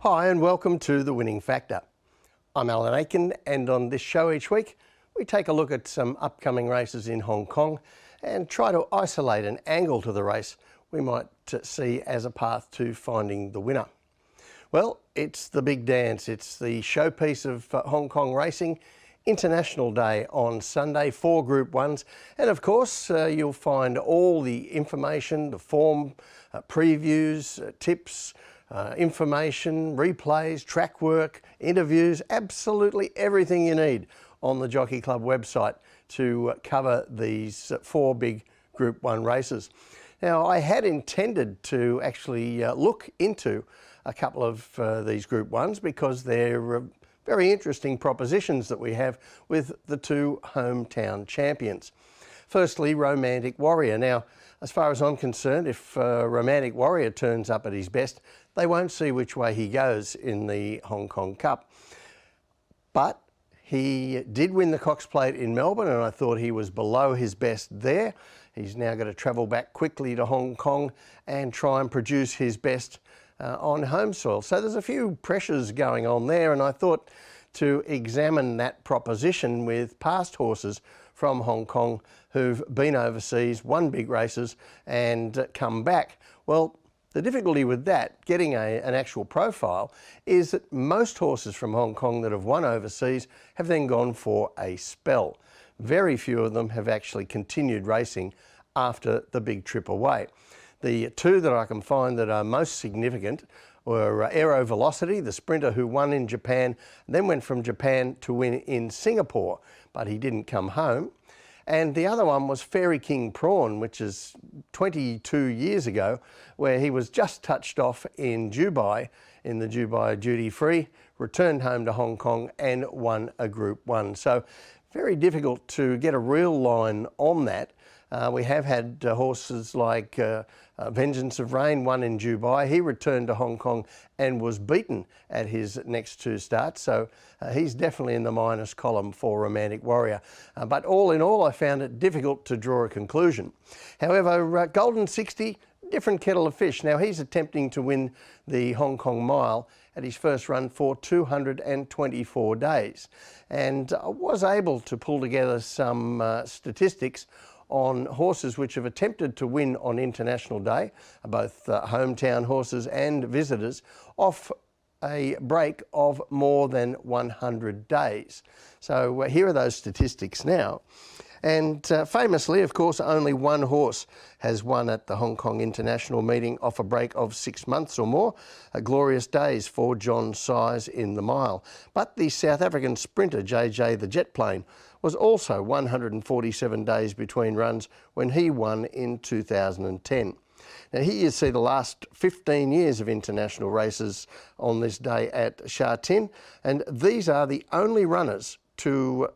Hi and welcome to The Winning Factor. I'm Alan Aitken, and on this show each week we take a look at some upcoming races in Hong Kong and try to isolate an angle to the race we might see as a path to finding the winner. Well, it's the big dance. It's the showpiece of Hong Kong racing. International Day on Sunday, 4 Group 1s, and of course you'll find all the information, the form, previews, tips, information, replays, track work, interviews, absolutely everything you need on the Jockey Club website to cover these 4 big Group 1 races. Now, I had intended to actually look into a couple of these Group 1s because they're very interesting propositions that we have with the 2 hometown champions. Firstly, Romantic Warrior. Now, as far as I'm concerned, if Romantic Warrior turns up at his best, they won't see which way he goes in the Hong Kong Cup. But he did win the Cox Plate in Melbourne, and I thought he was below his best there. He's now got to travel back quickly to Hong Kong and try and produce his best on home soil. So there's a few pressures going on there, and I thought to examine that proposition with past horses from Hong Kong who've been overseas, won big races and come back. Well, the difficulty with that, getting an actual profile, is that most horses from Hong Kong that have won overseas have then gone for a spell. Very few of them have actually continued racing after the big trip away. The 2 that I can find that are most significant were Aero Velocity, the sprinter who won in Japan, then went from Japan to win in Singapore, but he didn't come home. And the other one was Fairy King Prawn, which is 22 years ago, where he was just touched off in Dubai, in the Dubai duty free, returned home to Hong Kong and won a Group 1. So very difficult to get a real line on that. We have had horses like Vengeance of Rain, won in Dubai. He returned to Hong Kong and was beaten at his next 2 starts. So he's definitely in the minus column for Romantic Warrior. But all in all, I found it difficult to draw a conclusion. However, Golden 60, different kettle of fish. Now, he's attempting to win the Hong Kong Mile at his first run for 224 days. And I was able to pull together some statistics on horses which have attempted to win on International Day, both hometown horses and visitors, off a break of more than 100 days. So here are those statistics now. And famously, of course, only 1 horse has won at the Hong Kong International meeting off a break of 6 months or more. Glorious days for John Size in the mile. But the South African sprinter, JJ the Jet Plane, was also 147 days between runs when he won in 2010. Now here you see the last 15 years of international races on this day at Sha Tin, and these are the only runners to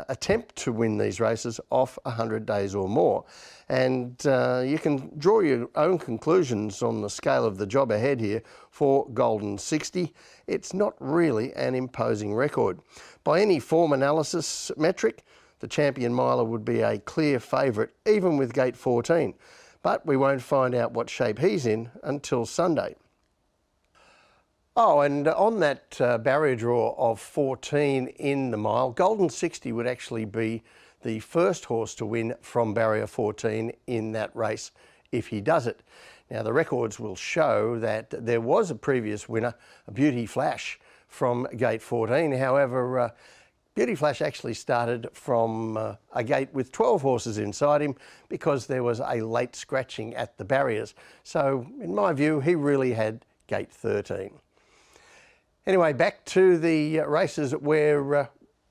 attempt to win these races off 100 days or more. And you can draw your own conclusions on the scale of the job ahead here for Golden 60. It's not really an imposing record. By any form analysis metric, the champion miler would be a clear favourite, even with gate 14. But we won't find out what shape he's in until Sunday. Oh, and on that barrier draw of 14 in the mile, Golden 60 would actually be the first horse to win from barrier 14 in that race if he does it. Now, the records will show that there was a previous winner, Beauty Flash, from gate 14. However, Beauty Flash actually started from a gate with 12 horses inside him because there was a late scratching at the barriers. So, in my view, he really had gate 13. Anyway, back to the races where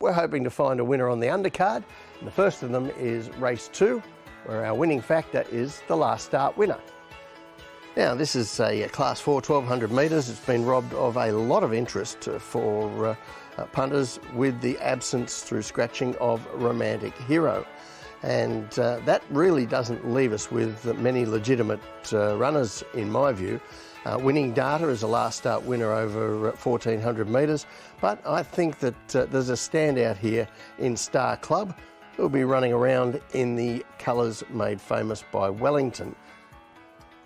we're hoping to find a winner on the undercard. And the first of them is race 2, where our winning factor is the last start winner. Now, this is a Class 4 1200 metres. It's been robbed of a lot of interest for punters with the absence through scratching of Romantic Hero. And that really doesn't leave us with many legitimate runners, in my view. Winning Data is a last start winner over 1400 metres, but I think that there's a standout here in Star Club, who'll be running around in the colours made famous by Wellington.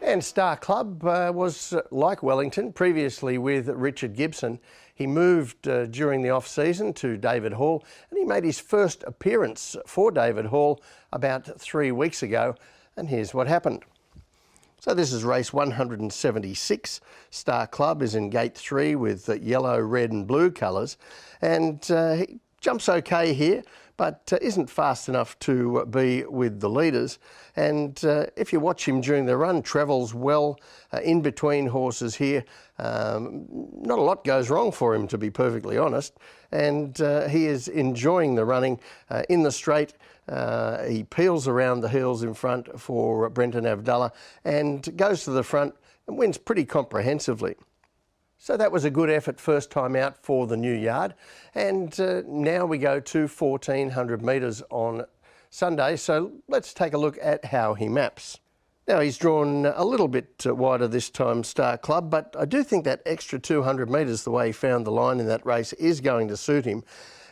And Star Club was like Wellington, previously with Richard Gibson. He moved during the off-season to David Hall, and he made his first appearance for David Hall about 3 weeks ago, and here's what happened. So this is race 176. Star Club is in gate 3 with yellow, red and blue colours, and he jumps okay here, but isn't fast enough to be with the leaders. And if you watch him during the run, travels well in between horses here. Not a lot goes wrong for him, to be perfectly honest. And he is enjoying the running in the straight. He peels around the heels in front for Brenton Avdulla and goes to the front and wins pretty comprehensively. So that was a good effort first time out for the new yard. And now we go to 1400 metres on Sunday. So let's take a look at how he maps. Now he's drawn a little bit wider this time, Star Club, but I do think that extra 200 metres, the way he found the line in that race, is going to suit him.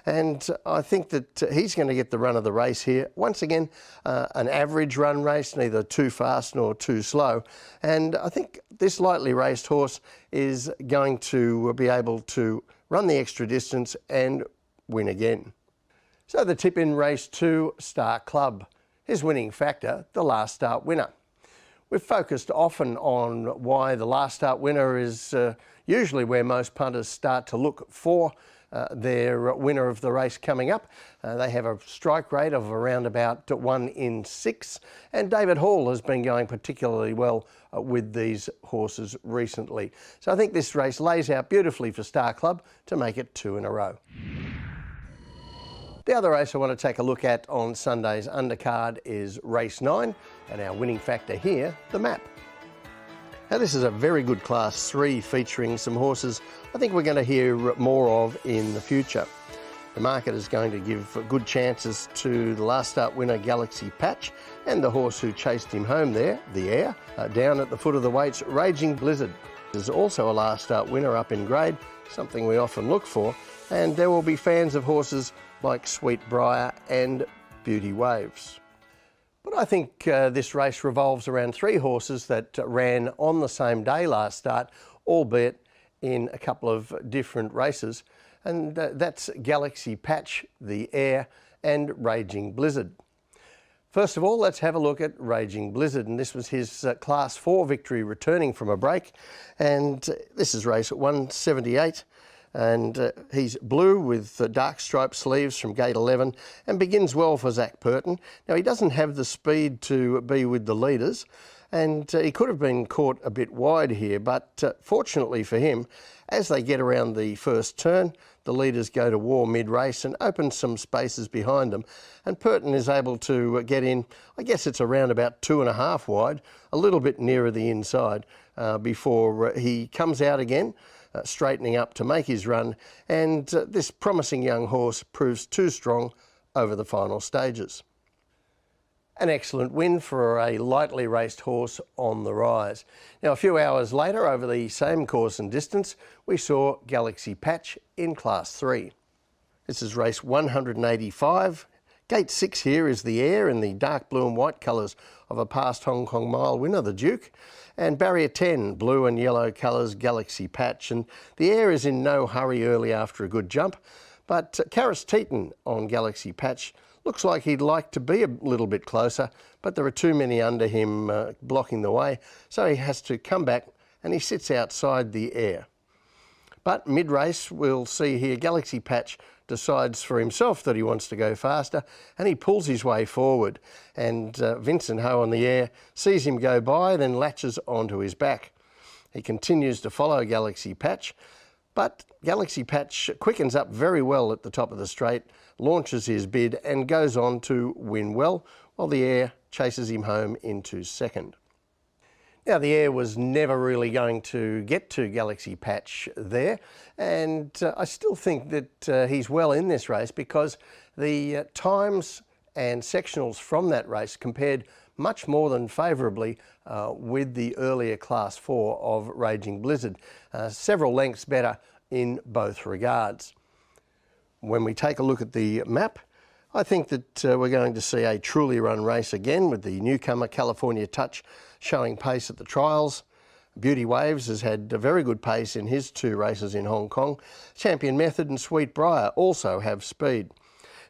And I think that he's going to get the run of the race here. Once again, an average run race, neither too fast nor too slow. And I think this lightly raced horse is going to be able to run the extra distance and win again. So the tip in race 2, Star Club. His winning factor, the last start winner. We've focused often on why the last start winner is usually where most punters start to look for their winner of the race coming up. They have a strike rate of around about 1 in 6, and David Hall has been going particularly well with these horses recently. So I think this race lays out beautifully for Star Club to make it 2 in a row. The other race I want to take a look at on Sunday's undercard is race 9, and our winning factor here, the map. Now this is a very good Class 3 featuring some horses I think we're going to hear more of in the future. The market is going to give good chances to the last start winner Galaxy Patch and the horse who chased him home there, the Air, down at the foot of the weights, Raging Blizzard. There's also a last start winner up in grade, something we often look for, and there will be fans of horses like Sweet Briar and Beauty Waves. But I think this race revolves around 3 horses that ran on the same day last start, albeit in a couple of different races, and that's Galaxy Patch, the Air and Raging Blizzard. First of all, let's have a look at Raging Blizzard, and this was his Class 4 victory returning from a break, and this is race 178. And he's blue with dark striped sleeves from gate 11 and begins well for Zac Purton. Now he doesn't have the speed to be with the leaders, and he could have been caught a bit wide here, but fortunately for him, as they get around the first turn, the leaders go to war mid-race and open some spaces behind them, and Purton is able to get in, I guess it's around about 2.5 wide, a little bit nearer the inside before he comes out again, straightening up to make his run, and this promising young horse proves too strong over the final stages. An excellent win for a lightly raced horse on the rise. Now a few hours later, over the same course and distance, we saw Galaxy Patch in Class 3. This is race 185. Gate 6 here is the Air in the dark blue and white colours of a past Hong Kong Mile winner, the Duke. And barrier 10, blue and yellow colours, Galaxy Patch. And the Air is in no hurry early after a good jump. But Karis Teton on Galaxy Patch looks like he'd like to be a little bit closer, but there are too many under him blocking the way. So he has to come back and he sits outside the Air. But mid-race, we'll see here, Galaxy Patch decides for himself that he wants to go faster, and he pulls his way forward. And Vincent Ho on the Air sees him go by, then latches onto his back. He continues to follow Galaxy Patch, but Galaxy Patch quickens up very well at the top of the straight, launches his bid and goes on to win well, while the Air chases him home into second. Now the Air was never really going to get to Galaxy Patch there, and I still think that he's well in this race because the times and sectionals from that race compared much more than favourably with the earlier Class 4 of Raging Blizzard, several lengths better in both regards. When we take a look at the map, I think that we're going to see a truly run race again, with the newcomer California Touch showing pace at the trials. Beauty Waves has had a very good pace in his 2 races in Hong Kong. Champion Method and Sweet Briar also have speed.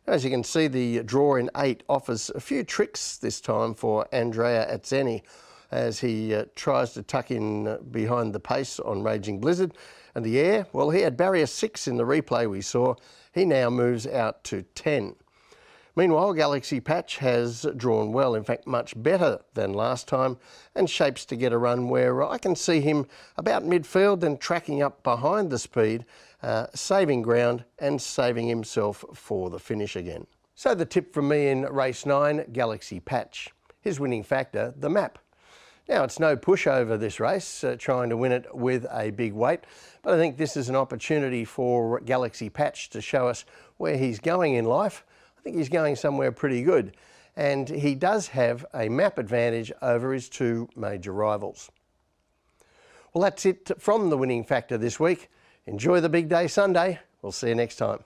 As you can see, the draw in 8 offers a few tricks this time for Andrea Atzeni, as he tries to tuck in behind the pace on Raging Blizzard. And the air, well, he had barrier 6 in the replay we saw. He now moves out to 10. Meanwhile, Galaxy Patch has drawn well, in fact much better than last time, and shapes to get a run where I can see him about midfield and tracking up behind the speed, saving ground and saving himself for the finish again. So the tip from me in race 9, Galaxy Patch. His winning factor, the map. Now, it's no pushover this race, trying to win it with a big weight, but I think this is an opportunity for Galaxy Patch to show us where he's going in life. I think he's going somewhere pretty good, and he does have a map advantage over his 2 major rivals. Well, that's it from the winning factor this week. Enjoy the big day Sunday. We'll see you next time.